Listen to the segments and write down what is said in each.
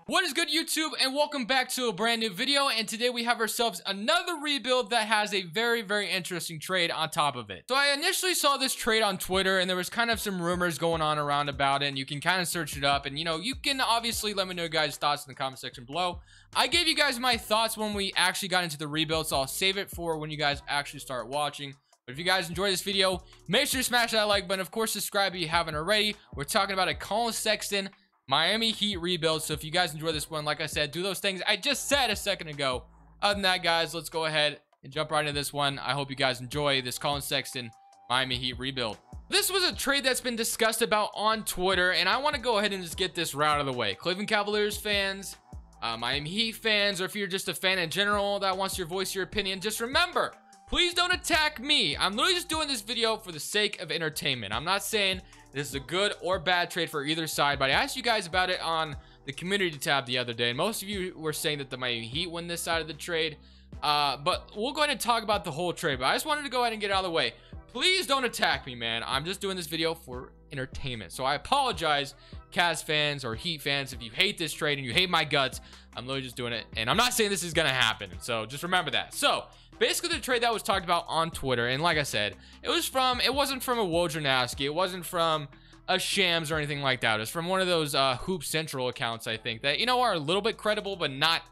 What is good, YouTube, and welcome back to a brand new video. And today we have ourselves another rebuild that has a very interesting trade on top of it. So I initially saw this trade on Twitter, and there was kind of some rumors going on around about it, and you can kind of search it up, and you can obviously let me know your guys' thoughts in the comment section below. I gave you guys my thoughts when we actually got into the rebuild, so I'll save it for when you guys actually start watching. But if you guys enjoy this video, make sure to smash that like button. Of course, subscribe if you haven't already. We're talking about a Collin Sexton Miami Heat rebuild. So if you guys enjoy this one, like I said, do those things I just said a second ago. Other than that, guys, let's go ahead and jump right into this one. I hope you guys enjoy this Collin Sexton Miami Heat rebuild. This was a trade that's been discussed about on Twitter, and I want to go ahead and just get this right out of the way. Cleveland Cavaliers fans, Miami Heat fans, or if you're just a fan in general that wants your voice, your opinion, just remember, please don't attack me. I'm literally just doing this video for the sake of entertainment. I'm not saying this is a good or bad trade for either side, but I asked you guys about it on the community tab the other day, and most of you were saying that the Miami Heat win this side of the trade. But we'll go ahead and talk about the whole trade, but I just wanted to go ahead and get it out of the way. Please don't attack me, man. I'm just doing this video for entertainment. So I apologize, Cavs fans or Heat fans, if you hate this trade and you hate my guts. I'm literally just doing it, and I'm not saying this is gonna happen, so just remember that. So basically the trade that was talked about on Twitter, and like I said, it wasn't from a Wojnarowski, it wasn't from a Shams or anything like that. It's from one of those Hoop Central accounts, I think, that are a little bit credible, but not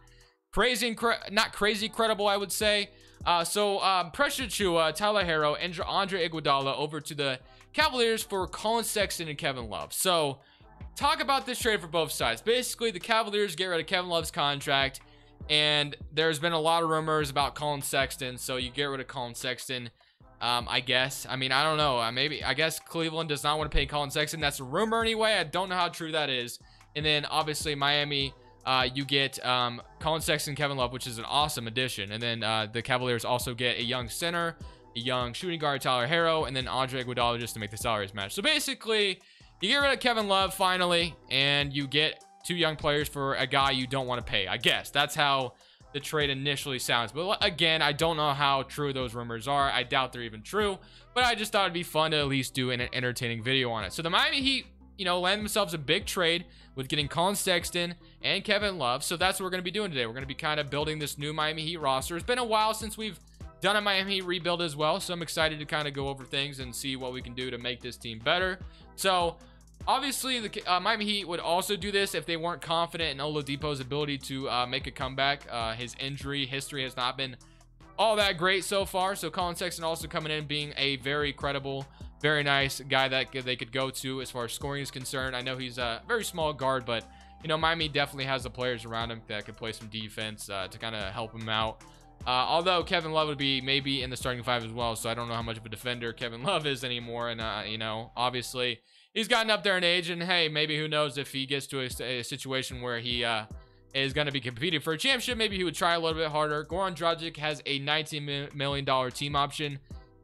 crazy credible, I would say. Precious Achiuwa, Tyler Herro, and Andre Iguodala over to the Cavaliers for Collin Sexton and Kevin Love. So talk about this trade for both sides. Basically, the Cavaliers get rid of Kevin Love's contract, and there's been a lot of rumors about Collin Sexton, so you get rid of Collin Sexton. I guess. I mean, I don't know. I guess Cleveland does not want to pay Collin Sexton. That's a rumor anyway. I don't know how true that is. And then obviously Miami, you get Collin Sexton, Kevin Love, which is an awesome addition. And then the Cavaliers also get a young center, a young shooting guard, Tyler Herro, and then Andre Iguodala just to make the salaries match. So basically, you get rid of Kevin Love finally, and you get two young players for a guy you don't want to pay. I guess that's how the trade initially sounds, but again, I don't know how true those rumors are. I doubt they're even true, but I just thought it'd be fun to at least do an entertaining video on it. So the Miami Heat, land themselves a big trade with getting Collin Sexton and Kevin Love. So that's what we're going to be doing today. We're going to be kind of building this new Miami Heat roster. It's been a while since we've done a Miami Heat rebuild as well, so I'm excited to kind of go over things and see what we can do to make this team better. So obviously, the Miami Heat would also do this if they weren't confident in Oladipo's ability to make a comeback. His injury history has not been all that great so far. So Collin Sexton also coming in being a very credible, very nice guy that they could go to as far as scoring is concerned. I know he's a very small guard, but Miami definitely has the players around him that could play some defense to kind of help him out. Although Kevin Love would be maybe in the starting five as well, so I don't know how much of a defender Kevin Love is anymore. And obviously he's gotten up there in age, and hey, maybe who knows if he gets to a situation where he is going to be competing for a championship, maybe he would try a little bit harder. Goran Dragic has a $19 million team option.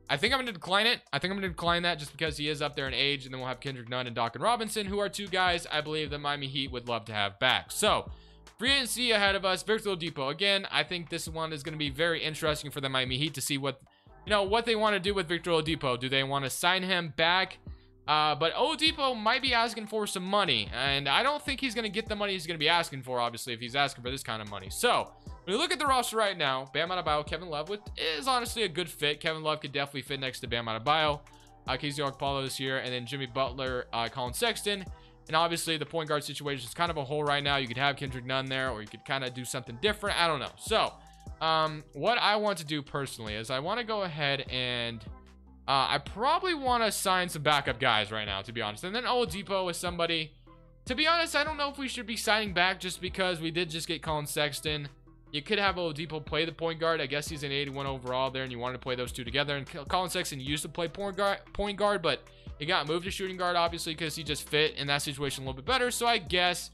I think I'm going to decline it. I think I'm going to decline that just because he is up there in age, and then we'll have Kendrick Nunn and Duncan Robinson, who are two guys I believe the Miami Heat would love to have back. So free agency ahead of us. Victor Oladipo. Again, I think this one is going to be very interesting for the Miami Heat to see what they want to do with Victor Oladipo. Do they want to sign him back? But Oladipo might be asking for some money, and I don't think he's going to get the money he's going to be asking for, obviously, if he's asking for this kind of money. So when you look at the roster right now, Bam Adebayo, Kevin Love, which is honestly a good fit. Kevin Love could definitely fit next to Bam Adebayo. Casey Okpala this year, and then Jimmy Butler, Collin Sexton. And obviously the point guard situation is kind of a hole right now. You could have Kendrick Nunn there, or you could kind of do something different. I don't know. So what I want to do personally is I want to go ahead and I probably want to sign some backup guys right now, to be honest. And then Oladipo is somebody, to be honest, I don't know if we should be signing back just because we did just get Collin Sexton. You could have Oladipo play the point guard. I guess he's an 81 overall there, and you wanted to play those two together. And Collin Sexton used to play point guard, but he got moved to shooting guard, obviously, because he just fit in that situation a little bit better. So I guess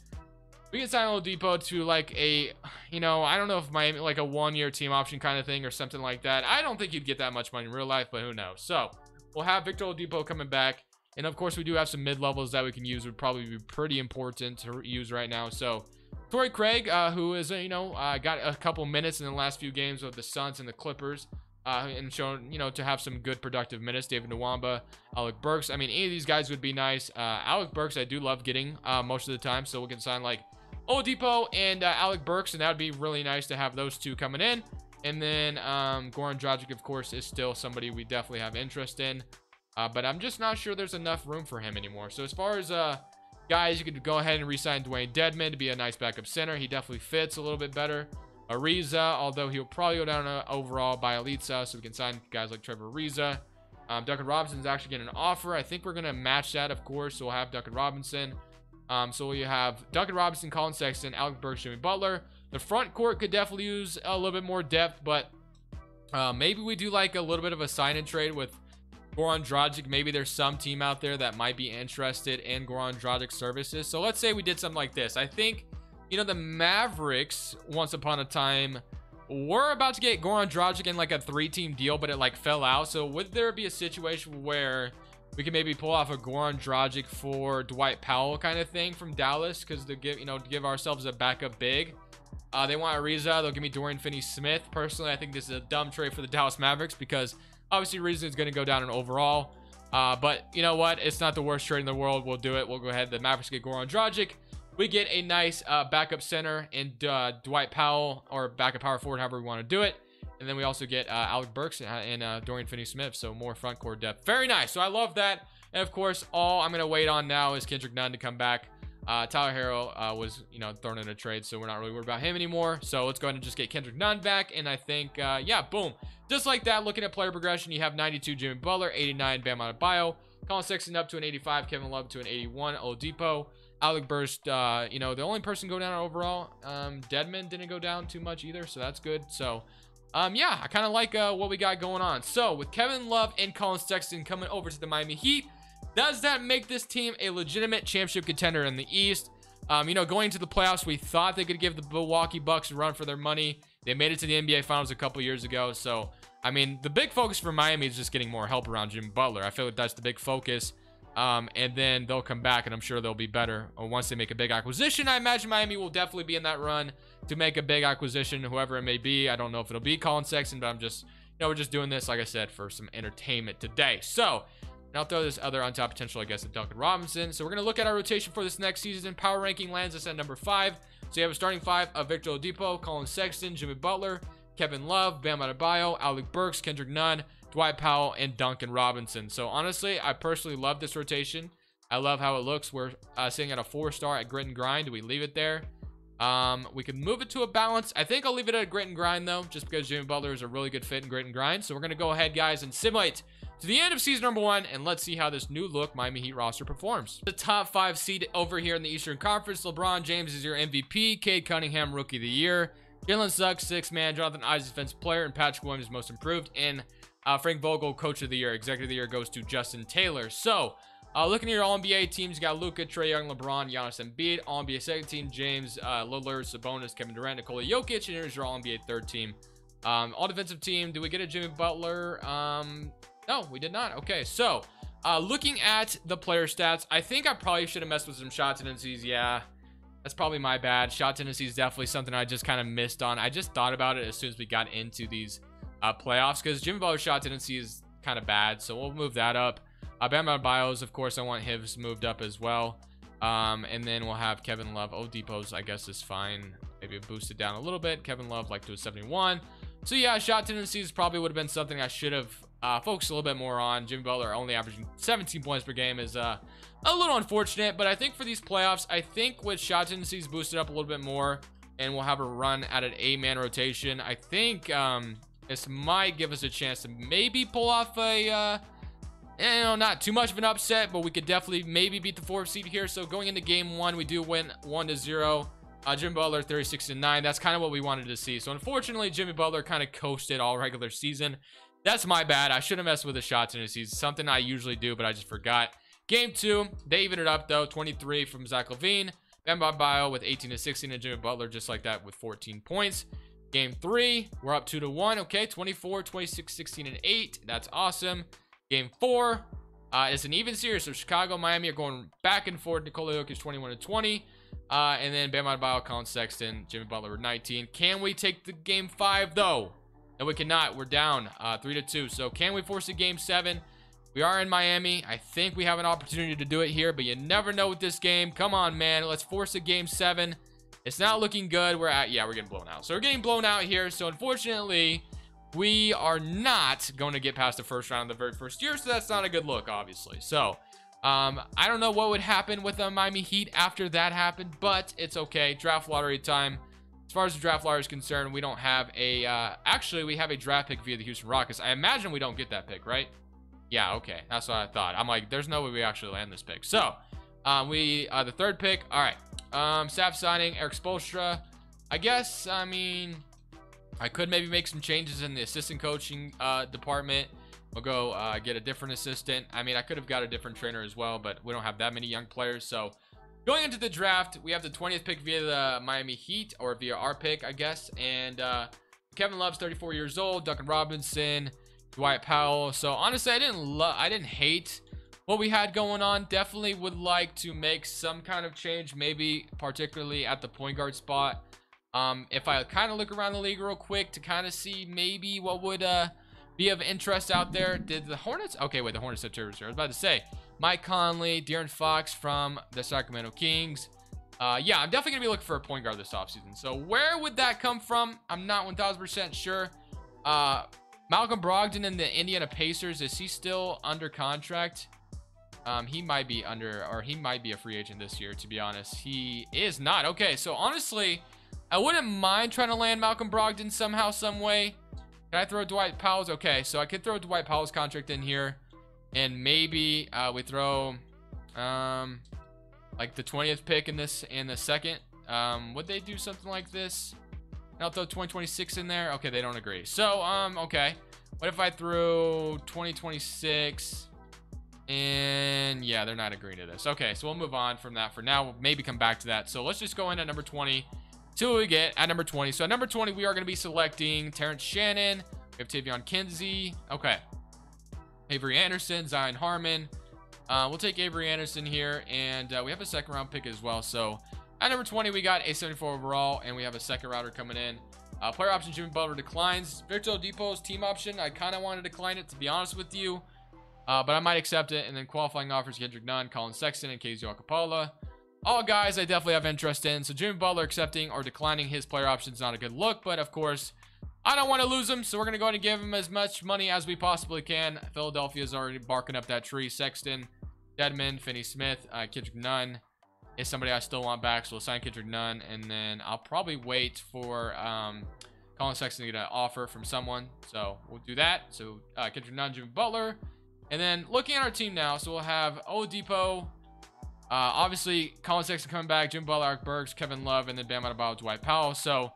we can sign Oladipo to like a, I don't know if Miami, like a one-year team option kind of thing or something like that. I don't think you'd get that much money in real life, but who knows. So we'll have Victor Oladipo coming back. And of course, we do have some mid-levels that we can use. Would probably be pretty important to use right now. So Torrey Craig, who is, got a couple minutes in the last few games with the Suns and the Clippers. and shown, to have some good productive minutes. David Nwamba, Alec Burks. I mean, any of these guys would be nice. Alec Burks, I do love getting most of the time, so we can sign like Oladipo and Alec Burks, and that would be really nice to have those two coming in. And then Goran Dragic, of course, is still somebody we definitely have interest in. But I'm just not sure there's enough room for him anymore. So as far as guys, you could go ahead and re-sign Dwayne Dedmon to be a nice backup center. He definitely fits a little bit better. Ariza, although he'll probably go down overall by Elitsa, so we can sign guys like Trevor Ariza. Duncan Robinson's actually getting an offer. I think we're going to match that, of course. So we'll have Duncan Robinson. So you have Duncan Robinson, Collin Sexton, Alec Burks, Jimmy Butler. The front court could definitely use a little bit more depth, but maybe we do like a little bit of a sign and trade with Goran Dragic. Maybe there's some team out there that might be interested in Goran Dragic services. So let's say we did something like this. I think, you know, the Mavericks, once upon a time, were about to get Goran Dragic in like a 3-team deal, but it like fell out. So would there be a situation where we could maybe pull off a Goran Dragic for Dwight Powell kind of thing from Dallas, because to give, you know, to give ourselves a backup big? They want Ariza. They'll give me Dorian Finney-Smith. Personally, I think this is a dumb trade for the Dallas Mavericks, because obviously Ariza is going to go down in overall. But you know what? It's not the worst trade in the world. We'll do it. We'll go ahead. The Mavericks get Goran Dragic. We get a nice backup center in Dwight Powell, or backup power forward, however we want to do it. And then we also get Alec Burks and Dorian Finney-Smith, so more front court depth. Very nice. So I love that. And of course, all I'm going to wait on now is Kendrick Nunn to come back. Tyler Herro was, you know, thrown in a trade, so we're not really worried about him anymore. So let's go ahead and just get Kendrick Nunn back. And I think, yeah, boom. Just like that, looking at player progression, you have 92 Jimmy Butler, 89 Bam Adebayo, Collin Sexton up to an 85, Kevin Love to an 81, Oladipo, Alec Burks, you know, the only person go down overall. Dedmon didn't go down too much either, so that's good. So, yeah, I kind of like what we got going on. So with Kevin Love and Collin Sexton coming over to the Miami Heat, does that make this team a legitimate championship contender in the East? You know, going into the playoffs, we thought they could give the Milwaukee Bucks a run for their money. They made it to the NBA Finals a couple years ago. So, I mean, the big focus for Miami is just getting more help around Jimmy Butler. I feel like that's the big focus. And then they'll come back, and I'm sure they'll be better once they make a big acquisition. I imagine Miami will definitely be in that run to make a big acquisition, whoever it may be. I don't know if it'll be Collin Sexton, but I'm just, you know, we're just doing this, like I said, for some entertainment today. So, and I'll throw this other on top potential, I guess, at Duncan Robinson. So we're going to look at our rotation for this next season. Power ranking lands us at number 5. So you have a starting 5 of Victor Oladipo, Collin Sexton, Jimmy Butler, Kevin Love, Bam Adebayo, Alec Burks, Kendrick Nunn, Dwight Powell, and Duncan Robinson. So honestly, I personally love this rotation. I love how it looks. We're sitting at a 4-star at Grit and Grind. Do we leave it there? We could move it to a balance. I think I'll leave it at Grit and Grind, though, just because Jimmy Butler is a really good fit in Grit and Grind. So we're going to go ahead, guys, and simulate to the end of season number 1, and let's see how this new look Miami Heat roster performs. The top 5 seed over here in the Eastern Conference. LeBron James is your MVP. Cade Cunningham, Rookie of the Year. Jalen Suggs, 6th man. Jonathan Isaac, Defensive Player. And Patrick Williams, Most Improved. And Frank Vogel, Coach of the Year. Executive of the Year goes to Justin Taylor. So, looking at your All-NBA teams, you got Luka, Trae Young, LeBron, Giannis Embiid. All-NBA second team, James, Lillard, Sabonis, Kevin Durant, Nikola Jokic. And here's your All-NBA third team. All-defensive team, do we get a Jimmy Butler? No, we did not. Okay, so looking at the player stats, I think I probably should have messed with some shot tendencies. Yeah, that's probably my bad. Shot tendencies is definitely something I just kind of missed on. I just thought about it as soon as we got into these playoffs, because Jimmy Butler's shot tendency is kind of bad, so we'll move that up. Bam Adebayo's, of course, I want his moved up as well. And then we'll have Kevin Love. Oladipo's, I guess, is fine. Maybe boost it down a little bit. Kevin Love, like, to a 71. So, yeah, shot tendencies probably would have been something I should have focused a little bit more on. Jimmy Butler only averaging 17 points per game is a little unfortunate. But I think for these playoffs, I think with shot tendencies boosted up a little bit more, and we'll have a run at an 8-man rotation, I think this might give us a chance to maybe pull off a... you know, not too much of an upset, but we could definitely maybe beat the 4th seed here. So going into game 1, we do win 1-0. Jimmy Butler 36-9. That's kind of what we wanted to see. So unfortunately, Jimmy Butler kind of coasted all regular season. That's my bad. I should have messed with the shot tendencies. Something I usually do, but I just forgot. Game 2, they even it up though. 23 from Zach LaVine. Bam Adebayo with 18-16, and Jimmy Butler just like that with 14 points. Game 3, we're up 2-1. Okay, 24, 26, 16, and 8. That's awesome. Game 4 is an even series. So Chicago, Miami are going back and forth. Nikola Jokic 21-20. And then Bam Adebayo, Collin Sexton, Jimmy Butler with 19. Can we take the game 5 though? No, we cannot. We're down 3-2. So can we force a game 7? We are in Miami. I think we have an opportunity to do it here, but you never know with this game. Come on, man. Let's force a game 7. It's not looking good. We're getting blown out. So we're getting blown out here. So unfortunately, we are not going to get past the first round of the very first year. So that's not a good look, obviously. So I don't know what would happen with the Miami Heat after that happened, but it's okay. Draft lottery time. As far as the draft lottery is concerned, we don't have a, actually, we have a draft pick via the Houston Rockets. I imagine we don't get that pick, right? Yeah, okay. That's what I thought. I'm like, there's no way we actually land this pick. So, the third pick. All right. Staff signing, Eric Spoelstra. I guess, I mean, I could maybe make some changes in the assistant coaching department. We'll go get a different assistant. I mean, I could have got a different trainer as well, but we don't have that many young players. So, going into the draft, we have the 20th pick via the Miami Heat, or via our pick, I guess. And Kevin Love's 34 years old. Duncan Robinson, Dwight Powell. So honestly, I didn't hate what we had going on. Definitely would like to make some kind of change, maybe particularly at the point guard spot. If I kind of look around the league real quick to kind of see maybe what would be of interest out there. Did the Hornets? Okay, wait, the Hornets have Terrence. I was about to say Mike Conley, De'Aaron Fox from the Sacramento Kings. Yeah, I'm definitely gonna be looking for a point guard this offseason. So where would that come from? I'm not 1000% sure. Malcolm Brogdon in the Indiana Pacers, is he still under contract? He might be he might be a free agent this year, to be honest. He is not. Okay, so honestly, I wouldn't mind trying to land Malcolm Brogdon somehow, some way. Can I throw Dwight Powell's? Okay, so I could throw Dwight Powell's contract in here, and maybe we throw like the 20th pick in this and the second. Would they do something like this? I'll throw 2026 in there. Okay, they don't agree. So okay, what if I threw 2026? And yeah, they're not agreeing to this. Okay, so we'll move on from that for now. We'll maybe come back to that. So let's just go in at number 20. See what we get at number 20. So at number 20, we are going to be selecting Terrence Shannon. We have Tavion Kinsey. Okay. Avery Anderson, Zion Harmon. We'll take Avery Anderson here. And we have a second round pick as well. So at number 20, we got a 74 overall. And we have a second rounder coming in. Player option, Jimmy Butler declines. Victor Oladipo's team option, I kind of want to decline it, to be honest with you. But I might accept it. And then qualifying offers, Kendrick Nunn, Collin Sexton, and KZ Okpala. All guys I definitely have interest in. So Jimmy Butler accepting or declining his player option is not a good look. But of course, I don't want to lose him. So we're going to go ahead and give him as much money as we possibly can. Philadelphia is already barking up that tree. Sexton, Dedmon, Finney-Smith, Kendrick Nunn is somebody I still want back. So we'll sign Kendrick Nunn. And then I'll probably wait for Collin Sexton to get an offer from someone. So we'll do that. So Kendrick Nunn, Jimmy Butler. And then looking at our team now. So we'll have Oladipo. Obviously, Collin Sexton coming back, Jim Butler, Alec Burks, Kevin Love, and then Bam Adebayo, Dwight Powell. So,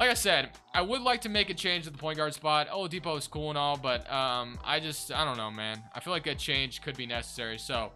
like I said, I would like to make a change at the point guard spot. Oladipo is cool and all, but I don't know, man. I feel like a change could be necessary. So,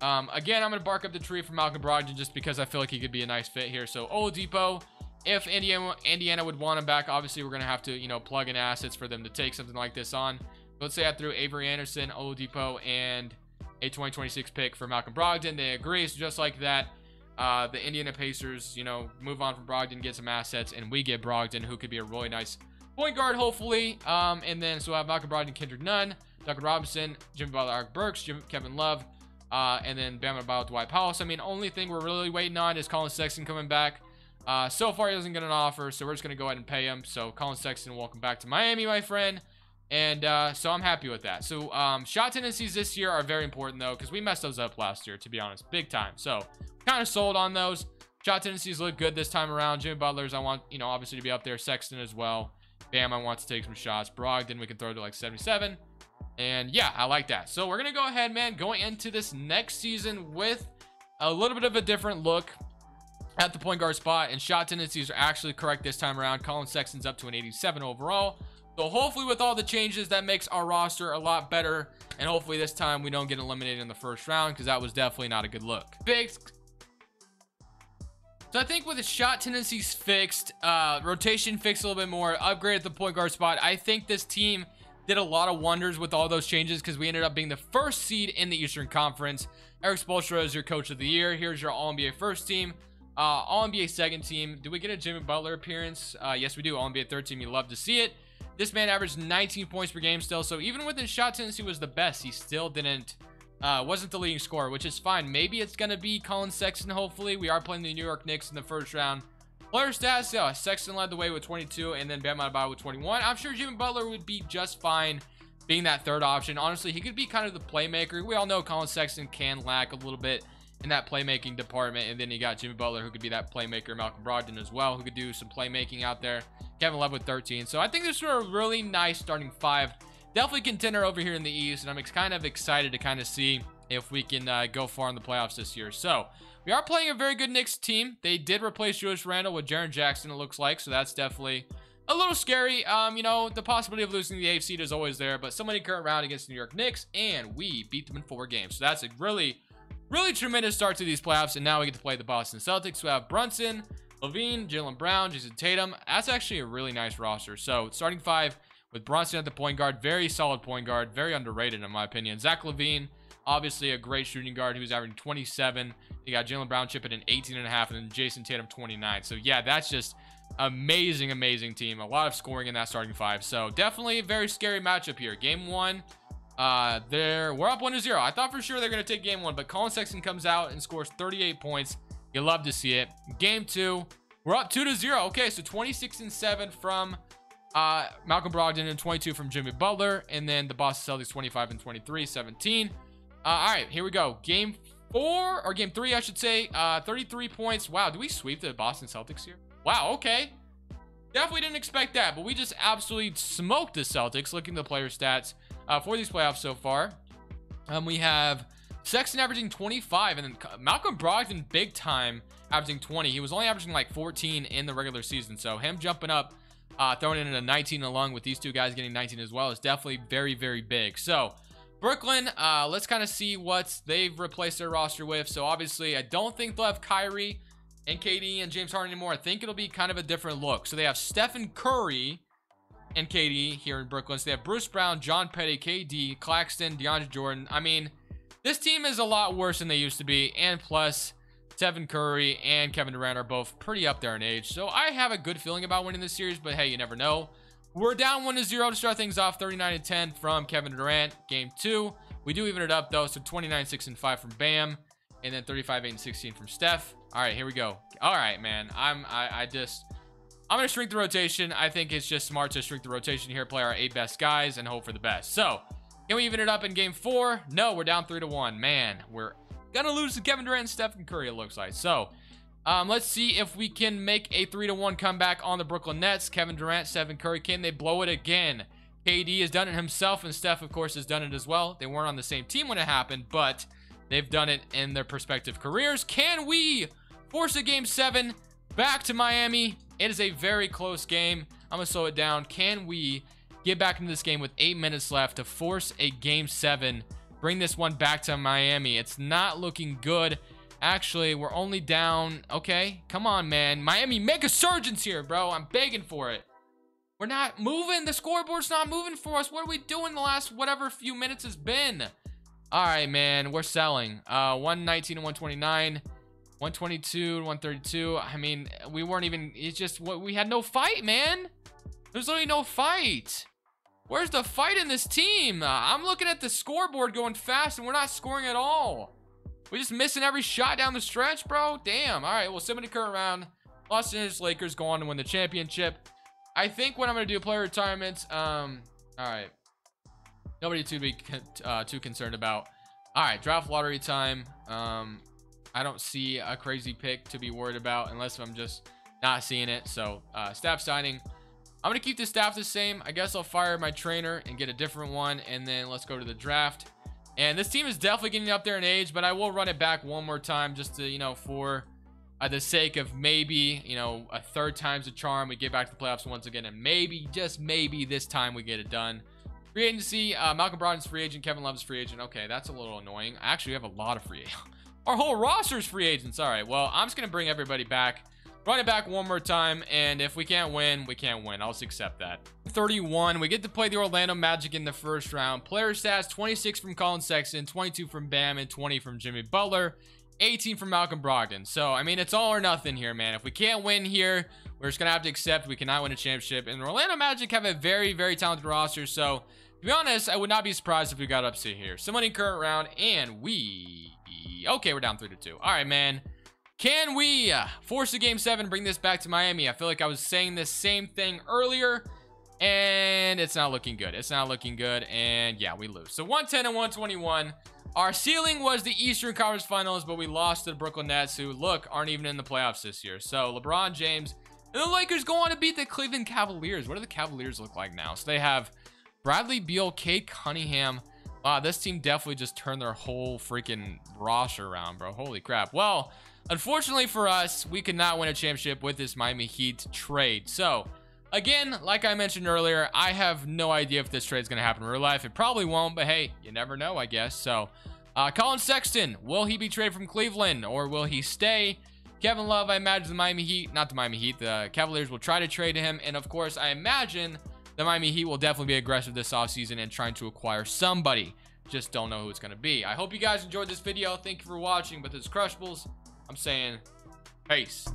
again, I'm going to bark up the tree for Malcolm Brogdon just because I feel like he could be a nice fit here. So, Oladipo, if Indiana would want him back, obviously we're going to have to, you know, plug in assets for them to take something like this on. Let's say I threw Avery Anderson, Oladipo, and a 2026 pick for Malcolm Brogdon. They agree. So just like that, the Indiana Pacers, you know, move on from Brogdon, get some assets, and we get Brogdon, who could be a really nice point guard, hopefully. And then so I have Malcolm Brogdon, Kendrick Nunn, Duncan Robinson, Jimmy Butler, Alec Burks, Kevin Love, and then Bam Adebayo, Dwight Powell. So I mean, only thing we're really waiting on is Collin Sexton coming back. So far he doesn't get an offer, so we're just gonna go ahead and pay him. So Collin Sexton, welcome back to Miami, my friend. And so I'm happy with that. So shot tendencies this year are very important, though, because we messed those up last year, to be honest, big time. So kind of sold on those. Shot tendencies look good this time around. Jimmy Butler's, I want, you know, obviously to be up there. Sexton as well. Bam, I want to take some shots. Brogdon, we can throw to like 77. And yeah, I like that. So we're going to go ahead, man, going into this next season with a little bit of a different look at the point guard spot. And shot tendencies are actually correct this time around. Collin Sexton's up to an 87 overall. So hopefully with all the changes, that makes our roster a lot better. And hopefully this time we don't get eliminated in the first round, because that was definitely not a good look. Fixed. So I think with the shot tendencies fixed, rotation fixed a little bit more, upgrade at the point guard spot, I think this team did a lot of wonders with all those changes, because we ended up being the first seed in the Eastern Conference. Eric Spoelstra is your coach of the year. Here's your All-NBA first team. All-NBA second team. Do we get a Jimmy Butler appearance? Yes, we do. All-NBA third team. You love to see it. This man averaged 19 points per game still. So even with his shot tendency was the best, he still wasn't the leading scorer, which is fine. Maybe it's going to be Collin Sexton, hopefully. We are playing the New York Knicks in the first round. Player stats, yeah, Sexton led the way with 22, and then Bam Adebayo with 21. I'm sure Jimmy Butler would be just fine being that third option. Honestly, he could be kind of the playmaker. We all know Collin Sexton can lack a little bit in that playmaking department, and then you got Jimmy Butler, who could be that playmaker. Malcolm Brogdon as well, who could do some playmaking out there. Kevin Love with 13. So I think this is a really nice starting five. Definitely contender over here in the East, and I'm kind of excited to kind of see if we can go far in the playoffs this year. So we are playing a very good Knicks team. They did replace Julius Randle with Jaren Jackson, it looks like, so that's definitely a little scary. You know, the possibility of losing the 8th seed is always there, but somebody current round against the New York Knicks, and we beat them in 4 games. So that's a really tremendous start to these playoffs, and now we get to play the Boston Celtics, who have Brunson, Levine, Jaylen Brown, Jason Tatum. That's actually a really nice roster. So starting 5 with Brunson at the point guard, very solid point guard, very underrated in my opinion. Zach LaVine, obviously a great shooting guard, who's averaging 27. You got Jaylen Brown chipping in 18.5, and then Jason Tatum 29. So yeah, that's just amazing team. A lot of scoring in that starting 5. So definitely a very scary matchup here. Game 1, we're up 1-0. I thought for sure they're going to take game 1, but Collin Sexton comes out and scores 38 points. You love to see it. Game 2, we're up 2-0. Okay, so 26 and 7 from Malcolm Brogdon and 22 from Jimmy Butler, and then the Boston Celtics 25 and 23, 17. All right, here we go. Game 4 or game 3, I should say. 33 points. Wow, do we sweep the Boston Celtics here? Wow, okay. Definitely didn't expect that, but we just absolutely smoked the Celtics. Looking at the player stats for these playoffs so far, we have Sexton averaging 25, and then Malcolm Brogdon big time averaging 20. He was only averaging like 14 in the regular season, so him jumping up, throwing in a 19 along with these two guys getting 19 as well is definitely very big. So Brooklyn, let's kind of see what they've replaced their roster with. So obviously I don't think they'll have Kyrie and KD and James Harden anymore. I think it'll be kind of a different look. So they have Stephen Curry and KD here in Brooklyn. So they have Bruce Brown, John Petty, KD, Claxton, DeAndre Jordan. I mean, this team is a lot worse than they used to be, and plus Stephen Curry and Kevin Durant are both pretty up there in age. So I have a good feeling about winning this series, but hey, you never know. We're down 1-0 to start things off, 39-10 from Kevin Durant. Game 2, we do even it up though, so 29-6-5 from Bam, and then 35-8-16 from Steph. All right, here we go. All right, man, I'm gonna shrink the rotation. I think it's just smart to shrink the rotation here, play our 8 best guys, and hope for the best. So can we even it up in game 4? No, we're down 3-1. Man, we're gonna lose to Kevin Durant and Stephen Curry, it looks like. So let's see if we can make a 3-1 comeback on the Brooklyn Nets. Kevin Durant, Stephen Curry, can they blow it again? KD has done it himself, and Steph, of course, has done it as well. They weren't on the same team when it happened, but they've done it in their respective careers. Can we force a game 7 back to Miami? It is a very close game. I'm gonna slow it down. Can we get back into this game with 8 minutes left to force a game 7, bring this one back to Miami? It's not looking good. Actually, we're only down. Okay, come on, man. Miami, make a surge here, bro. I'm begging for it. We're not moving. The scoreboard's not moving for us. What are we doing the last whatever few minutes has been? All right, man. We're selling. 119 to 129. 122 to 132. I mean, we weren't even... It's just... We had no fight, man. There's literally no fight. Where's the fight in this team? I'm looking at the scoreboard going fast, and we're not scoring at all. We're just missing every shot down the stretch, bro. Damn. All right, well, 70 current round. Los Angeles Lakers go on to win the championship. I think what I'm going to do, player retirements. All right. Nobody to be too concerned about. All right, draft lottery time. I don't see a crazy pick to be worried about unless I'm just not seeing it. So, staff signing. I'm going to keep the staff the same. I guess I'll fire my trainer and get a different one. And then let's go to the draft. And this team is definitely getting up there in age, but I will run it back one more time just to, you know, for the sake of maybe, you know, a third time's a charm. We get back to the playoffs once again, and maybe, just maybe this time we get it done. Free agency, Malcolm Brogdon's free agent, Kevin Love's free agent. Okay, that's a little annoying. Actually, we have a lot of free agents. Our whole roster's free agents. All right, well, I'm just going to bring everybody back. Run it back one more time, and if we can't win, we can't win. I'll just accept that. 31, we get to play the Orlando Magic in the first round. Player stats, 26 from Collin Sexton, 22 from Bam, and 20 from Jimmy Butler, 18 from Malcolm Brogdon. So, I mean, it's all or nothing here, man. If we can't win here, we're just going to have to accept we cannot win a championship. And the Orlando Magic have a very talented roster, so to be honest, I would not be surprised if we got upset here. Someone in current round, and we... Okay, we're down 3-2. All right, man. Can we force a game 7, bring this back to Miami? I feel like I was saying this same thing earlier, and it's not looking good. It's not looking good, and yeah, we lose. So 110 and 121. Our ceiling was the Eastern Conference Finals, but we lost to the Brooklyn Nets, who, look, aren't even in the playoffs this year. So LeBron James and the Lakers go on to beat the Cleveland Cavaliers. What do the Cavaliers look like now? So they have Bradley Beal, Cade Cunningham. Wow, this team definitely just turned their whole freaking roster around, bro. Holy crap. Well, unfortunately for us, we could not win a championship with this Miami Heat trade. So, again, like I mentioned earlier, I have no idea if this trade is going to happen in real life. It probably won't, but hey, you never know, I guess. So, Collin Sexton, will he be traded from Cleveland or will he stay? Kevin Love, I imagine the Cavaliers will try to trade him. And of course, I imagine the Miami Heat will definitely be aggressive this offseason and trying to acquire somebody. Just don't know who it's going to be. I hope you guys enjoyed this video. Thank you for watching. But this is Crushables. I'm saying peace.